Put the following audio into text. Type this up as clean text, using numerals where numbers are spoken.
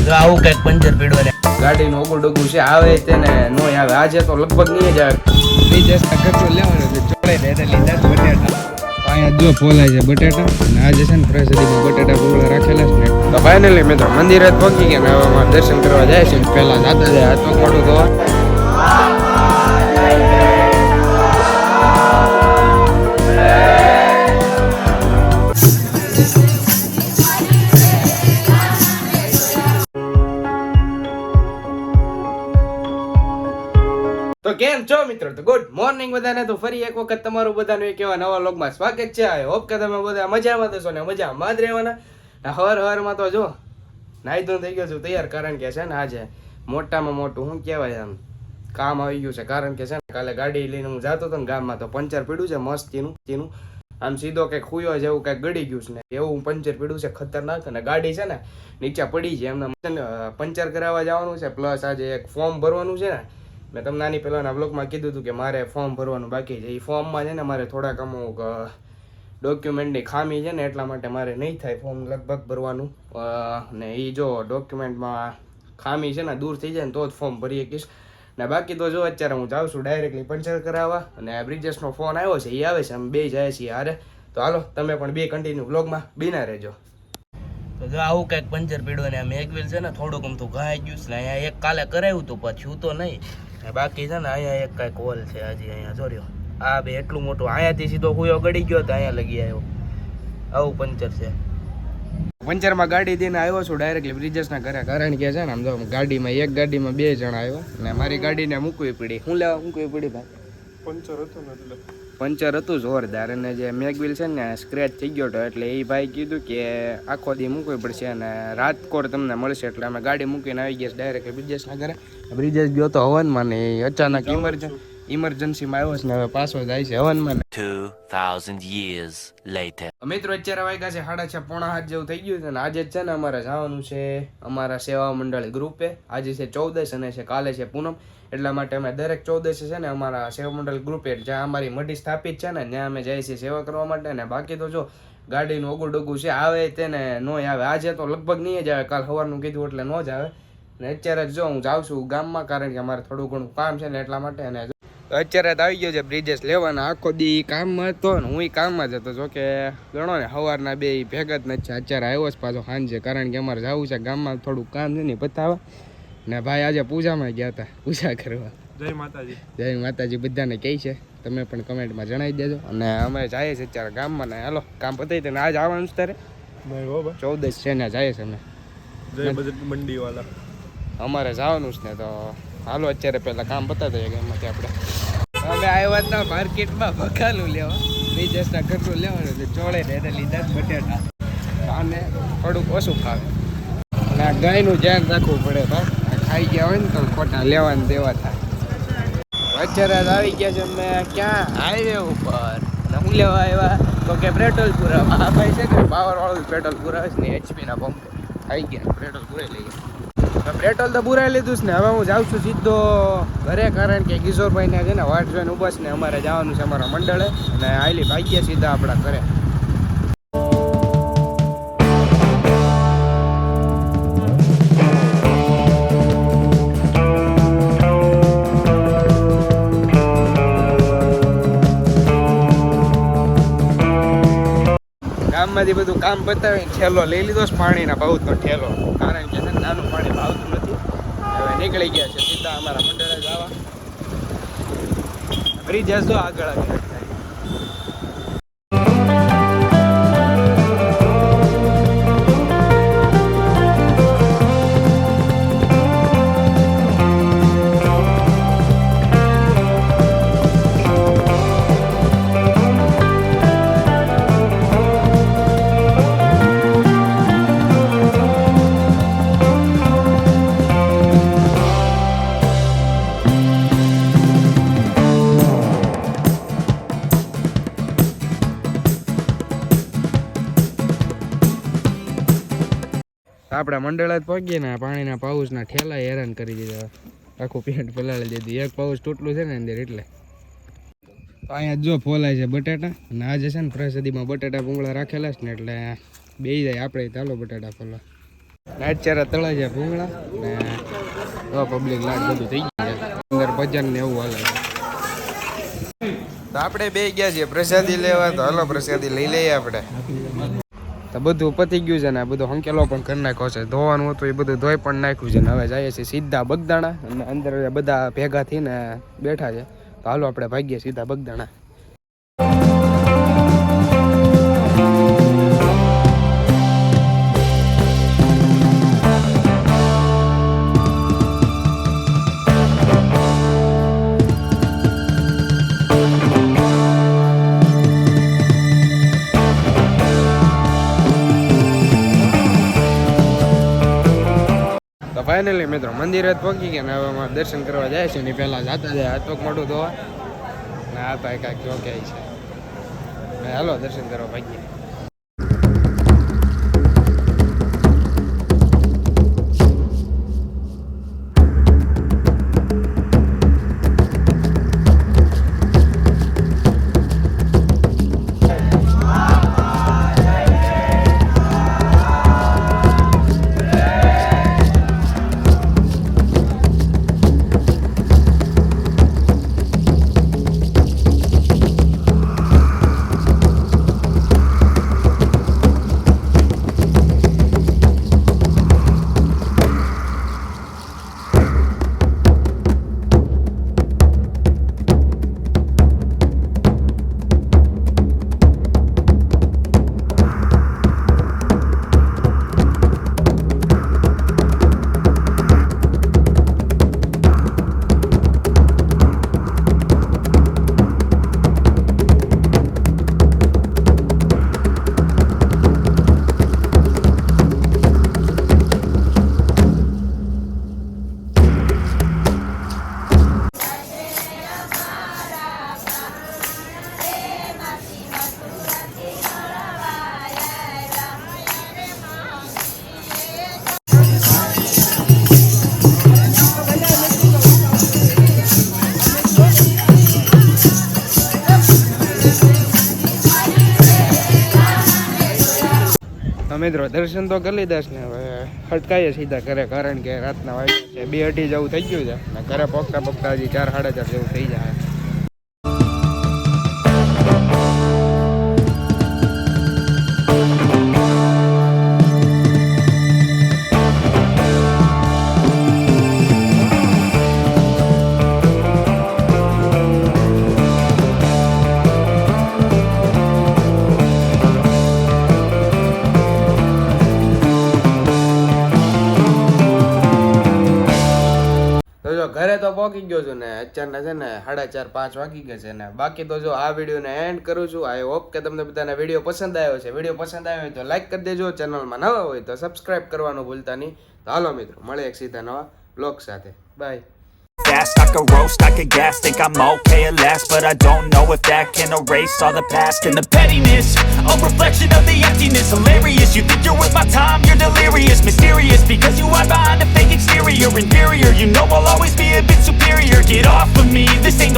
જો આવું કઈક પંચર પીડવાને ગાડીનું ઓગું ડોગું છે આવે તેને નો આવે આજે તો લગભગ નહીં જ આવે બીજા ખર્ચો લેવાનો છે ચોળાઈ દે એટલે લીધા બટેટા અહીંયા જો ફોલાય છે બટેટા અને આજે છે ને પ્રસાદીમાં બટેટા પૂરા રાખેલા છે ને તો ફાઇનલી મિત્રો મંદિરે પહોંચી ગયા ને હવે અમારે દર્શન કરવા જાય છે પહેલા જાતા જાય હાથ પગ મોટું ધોવા તો કેમ છો મિત્રો? તો ગુડ મોર્નિંગ બધાને. તો ફરી એક વખત તમારું બધાનું એક એવા નવા વ્લોગમાં સ્વાગત છે. આઈ હોપ કે તમે બધા મજામાં થશો ને મજામાં જ રહેવાના. હવારમાં તો જો નાઈ ધોઈને થઈ ગયો છું તૈયાર, કારણ કે છે ને આજે મોટામાં મોટું શું કહેવાય આમ કામ આવી ગયું છે. કારણ કે છે ને કાલે ગાડી લઈને હું જતો હતો ને ગામમાં, તો પંચર પીડ્યું છે મસ્તીનું. આમ સીધો કંઈક ખુયો જેવું કંઈક ગળી ગયું છે ને એવું પંચર પીડ્યું છે ખતરનાક. અને ગાડી છે ને નીચે પડી છે, એમને પંચર કરાવવા જવાનું છે, પ્લસ આજે એક ફોર્મ ભરવાનું છે ને. મેં તમને આની પહેલાંના બ્લોગમાં કીધું હતું કે મારે ફોર્મ ભરવાનું બાકી છે. એ ફોર્મમાં છે ને મારે થોડાક અમુક ડોક્યુમેન્ટની ખામી છે ને એટલા માટે મારે નહીં થાય ફોર્મ લગભગ ભરવાનું. ને એ જો ડોક્યુમેન્ટમાં ખામી છે ને દૂર થઈ જાય ને તો જ ફોર્મ ભરી શકીશ. ને બાકી તો જો અત્યારે હું જાઉં છું ડાયરેક્ટલી પંચર કરાવવા. અને બ્રિજેશનો ફોન આવ્યો છે, એ આવે છે, અમે બે જાય છીએ હારે. તો હાલો તમે પણ બે કન્ટિન્યુ બ્લોગમાં બીના રહેજો. તો જો આવું કઈક પંચર પીડવાને આમ એક વ્હીલ છે ને થોડુંક અમથું ઘાઈ ગયું છે ને અહીંયા એક કાલે કરાવ્યું હતું પછી તો નહીં. બાકી છે ને અહીંયા એક કઈક હોલ છે હજી અહીંયા જોર્યો આ બે એટલું મોટું અહીંયાથી સીધો કુયો ગળી ગયો તો અહીંયા લગી આવ્યો. આવું પંચર છે. પંચરમાં ગાડી દઈને આવ્યો છું ડાયરેક્ટલી બ્રિજેશના ઘરે, કારણ કે છે ને આમ જો ગાડીમાં એક ગાડીમાં બે જણા આવ્યો ને મારી ગાડીને મૂકવી પડી. શું લેવા મૂકવી પડી ભાઈ? પંચર હતું ને એટલે પંચર હતું જોરદાર. અને જે મેગવિલ છે ને સ્ક્રેચ થઈ ગયો હતો એટલે એ ભાઈ કીધું કે આખો દી મૂકવી પડશે અને રાજકોટ તમને મળશે. એટલે અમે ગાડી મૂકીને આવી ગયા ડાયરેક્ટ બ્રિજેશના ઘરે. બ્રિજેશ ગયો તો હવનમાં ને અચાનક ઇમરજન્સીમાં આવ્યો છે ને હવે પાછો જાય છે હવનમાં. 2000 years later. મિત્રો અત્યારે વાગ્યા છે 6:30 પોણા 7 જેવું થઈ ગયું છે અને આજે જ છે ને અમારે જવાનું છે અમારા સેવા મંડળ ગ્રુપે. આજે છે 14 અને છે કાલે છે પૂનમ, એટલા માટે અમે દરેક 14 છે ને અમારા સેવા મંડળ ગ્રુપે જ્યાં અમારી મઢી સ્થાપિત છે ને ત્યાં અમે જઈએ છીએ સેવા કરવા માટે. ને બાકી તો જો ગાડીનું ઓગું ડોગું છે આવે તેને નો આવે આજે તો લગભગ નહીં જ આવે, કાલ સવારનું કીધું એટલે ન જ આવે. ને અત્યારે જ જો હું જાઉં છું ગામમાં, કારણ કે અમારે થોડું ઘણું કામ છે ને એટલા માટે. અને અત્યારે તો આવી ગયો છે બ્રિજેશ લેવાના. આખો દી કામમાં હતો ને હું કામમાં જ હતો, જો કે ગણો ને સવારના બે ભેગા જ નથી. અત્યારે આવ્યો છે પાછો સાંજે, કારણ કે અમારે જવું છે ગામમાં, થોડુંક કામ છે ને પતાવવા. ને ભાઈ આજે પૂજામાં ગયા હતા, પૂજા કરવા. જય માતાજી. જય માતાજી બધાને કહે છે, તમે પણ કમેન્ટમાં જણાવી દેજો. અને અમે જઈએ છીએ અત્યારે ગામમાં. ને હાલો કામ પતાવી દે ને આજ આવવાનું છે તારે 14 છે ને જાય છે અમે મંડી વાળા અમારે જવાનું છે ને. તો હાલો અત્યારે પહેલા કામ બતાવી દઈએ ગામમાંથી આપણે. અમે આવ્યા હતા માર્કેટમાં બકાલું લેવા, બ્રિજેશના ઘરનું લેવાનું એટલે ચોળે ને એને લીધા જ બટેટા. અને થોડુંક ઓછું ખાવે અને આ ગાયનું ધ્યાન રાખવું પડે. ભાઈ ખાઈ ગયા હોય ને તો ખોટા લેવાનું દેવા થાય. અત્યારે આવી ગયા છે અમે ક્યાં હાઈવે ઉપર. અને હું લેવા આવ્યા તો કે પેટ્રોલ પુરાવા. આ ભાઈ છે કે પાવરવાળું પેટ્રોલ પુરાવે છે ને એચપીના પંપે. આવી ગયા પેટ્રોલ પુરાઈ લઈ ગયા. પેટ્રોલ તો પુરાઈ લીધું છે ને હવે હું જાઉં છું સીધો ઘરે, કારણ કે કિશોરભાઈને છે ને વાટ જોઈને ઊભા છે ને અમારે જવાનું છે અમારા મંડળે. અને આયલી ભાગ્યા સીધા આપણા ઘરે. ગામમાંથી બધું કામ પતાવીને ઠેલો લઈ લીધો છે, પાણીના ભાવનો ઠેલો, કારણ કે નાનું પાણી ભાવતું નથી. હવે નીકળી ગયા છે સીધા અમારા મંડળે જવા. બ્રિજ જો આગળ આવી. આપણા મંડળ જ પગીએ ને પાણીના પાઉચના ઠેલા હેરાન કરી દીધા, આખું પેન્ટ પલાળી દીધું. એક પાઉચ તૂટલું છે ને અંદર એટલે. તો અહીંયા જો ફોલાય છે બટાટા. અને આજે છે ને પ્રસાદીમાં બટાટા પૂંગળા રાખેલા છે ને એટલે બે જાય આપણે ચાલો બટાટા ફોલા. નાઈટ ચારા તળા છે ભૂંગળા ને પબ્લિક લાટ બધું થઈ ગયું છે અંદર ભજન ને એવું હાલે છે. તો આપણે બે ગયા છીએ પ્રસાદી લેવા, તો હાલો પ્રસાદી લઈ લઈએ આપણે. તો બધું પતી ગયું છે ને બધું હંકેલો પણ કરી નાખ્યો છે, ધોવાનું હતું એ બધું ધોઈ પણ નાખ્યું છે ને હવે જઈએ છીએ સીધા બગદાણા અને અંદર બધા ભેગા થઈને બેઠા છે. તો હાલો આપણે ભાગીએ સીધા બગદાણા. ફાઇનલી મિત્રો મંદિરે જ પહોંચી ગયા ને હવે અમારે દર્શન કરવા જાય છે ને પહેલાં જાતા જાય હાથ પગ મોઢું ધોવા ને આ ભાઈ કાંઈક ચોક્યાય છે ને હાલો દર્શન કરવા ભાગીએ. મિત્રો દર્શન તો કરી લીધા છે ને હવે ખટકાઈએ સીધા ઘરે, કારણ કે રાતના વાગ્યા છે 2-2:30 જેવું થઈ ગયું છે ને ઘરે પગતા પગતા હજી 4-4:30 જેવું થઈ જાય. ઘરે તો પહોંચી ગયો છું ને અત્યારના છે ને 4:30-5 વાગી ગયા છે ને. બાકી તો જો આ વિડીયોને એન્ડ કરું છું. આઈ હોપ કે તમને બધાને વિડીયો પસંદ આવ્યો છે. વિડીયો પસંદ આવ્યો હોય તો લાઈક કરી દેજો, ચેનલમાં નવા હોય તો સબસ્ક્રાઇબ કરવાનું ભૂલતા નહીં. તો હાલો મિત્રો મળે એક સીધા નવા બ્લોગ સાથે. By. Fast, I could roast, I could gas, think I'm okay at last, but I don't know if that can erase all the past and the pettiness, a reflection of the emptiness, hilarious, you think you're worth my time, you're delirious, mysterious, because you hide behind a fake exterior, inferior, you know I'll always be a bit superior, get off of me, this ain't no